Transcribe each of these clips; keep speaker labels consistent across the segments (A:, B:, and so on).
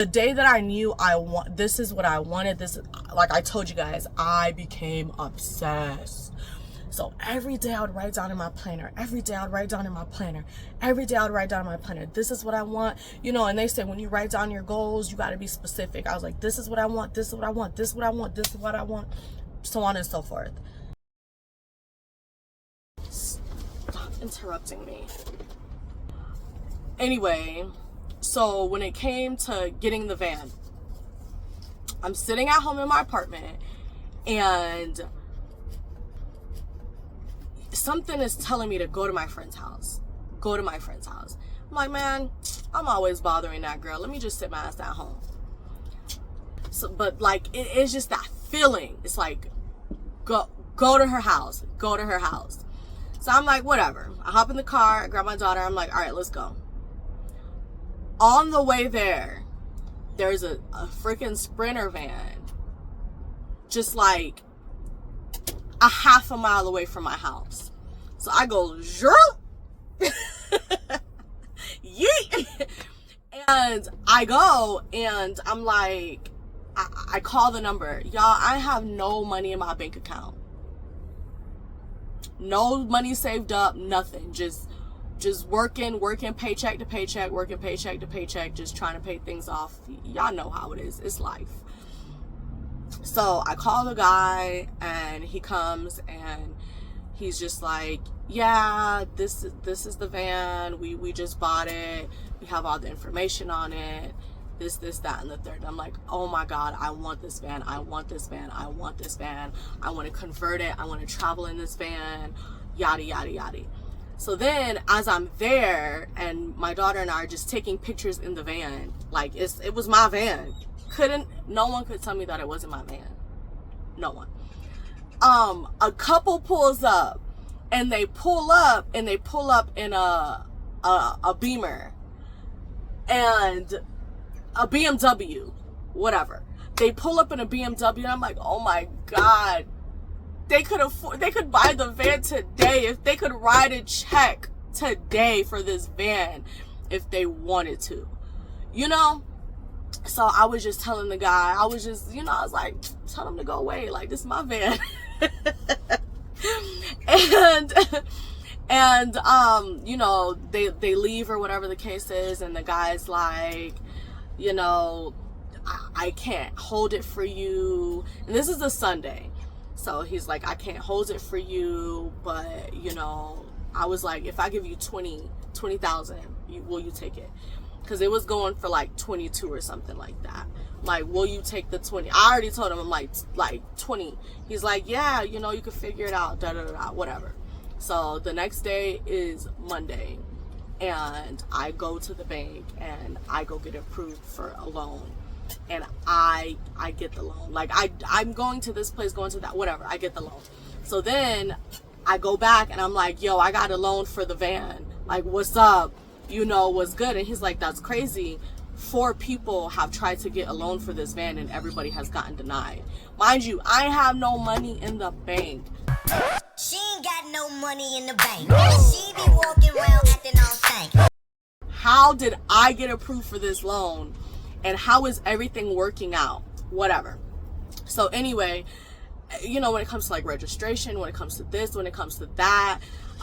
A: The day that I knew this is what I wanted, like I told you guys, I became obsessed. So every day I would write down in my planner, every day I would write down in my planner, every day I would write down in my planner, this is what I want, you know. And they say when you write down your goals, you got to be specific. I was like, this is what I want, this is what I want, this is what I want, this is what I want, so on and so forth. Stop interrupting me. Anyway, so when it came to getting the van, I'm sitting at home in my apartment and something is telling me to go to my friend's house. Go to my friend's house. I'm like, man, I'm always bothering that girl. Let me just sit my ass at home. So, but like, it's just that feeling. It's like, go to her house. Go to her house. So I'm like, whatever. I hop in the car, I grab my daughter. I'm like, all right, let's go. On the way there, there's a freaking Sprinter van just like a half a mile away from my house. So I go, yeet. And I go and I'm like, I call the number. Y'all, I have no money in my bank account. No money saved up, nothing. Just working paycheck to paycheck, working paycheck to paycheck, just trying to pay things off. Y'all know how it is. It's life. So I call the guy and he comes and he's just like, yeah, this is the van. We just bought it. We have all the information on it. This, that, and the third. I'm like, oh my God, I want this van. I want this van. I want this van. I want to convert it. I want to travel in this van. Yada, yada, yada. So then as I'm there and my daughter and I are just taking pictures in the van, like it was my van. No one could tell me that it wasn't my van. No one. A couple pulls up and they pull up in a Beamer and a BMW, whatever. They pull up in a BMW and I'm like, oh my God. They could buy the van today. If they could write a check today for this van if they wanted to, you know? So I was just telling the guy, I was like, tell him to go away. Like, this is my van. and you know, they leave or whatever the case is. And the guy's like, you know, I can't hold it for you. And this is a Sunday. So he's like, I can't hold it for you, but you know, I was like, if I give you 20,000, will you take it? Because it was going for like 22 or something like that. I'm like, will you take the 20? I already told him, I'm like 20. He's like, yeah, you know, you can figure it out, whatever. So the next day is Monday and I go to the bank and I go get approved for a loan. And I get the loan. Like I'm going to this place, going to that, whatever. I get the loan. So then I go back and I'm like, yo, I got a loan for the van. Like, what's up? You know, what's good? And he's like, that's crazy. 4 people have tried to get a loan for this van and everybody has gotten denied. Mind you, I have no money in the bank.
B: She ain't got no money in the bank. She be walking around acting all stank.
A: How did I get approved for this loan? And how is everything working out? Whatever. So anyway, you know, when it comes to like registration, when it comes to this, when it comes to that,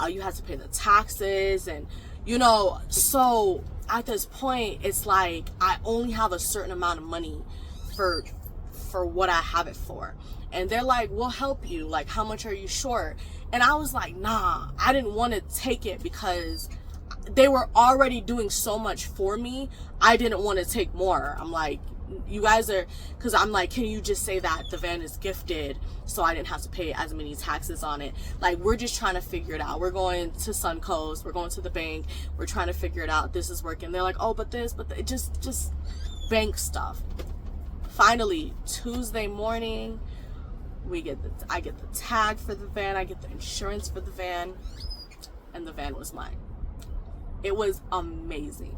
A: you have to pay the taxes and, you know, so at this point, it's like I only have a certain amount of money for what I have it for. And they're like, we'll help you. Like, how much are you short? And I was like, nah, I didn't want to take it because they were already doing so much for me. I didn't want to take more. I'm like, you guys are, because I'm like, can you just say that the van is gifted so I didn't have to pay as many taxes on it? Like, we're just trying to figure it out. We're going to Suncoast, we're going to the bank, we're trying to figure it out. This is working. They're like, oh, but this, but just bank stuff. Finally, Tuesday morning, I get the tag for the van, I get the insurance for the van, and the van was mine. It was amazing.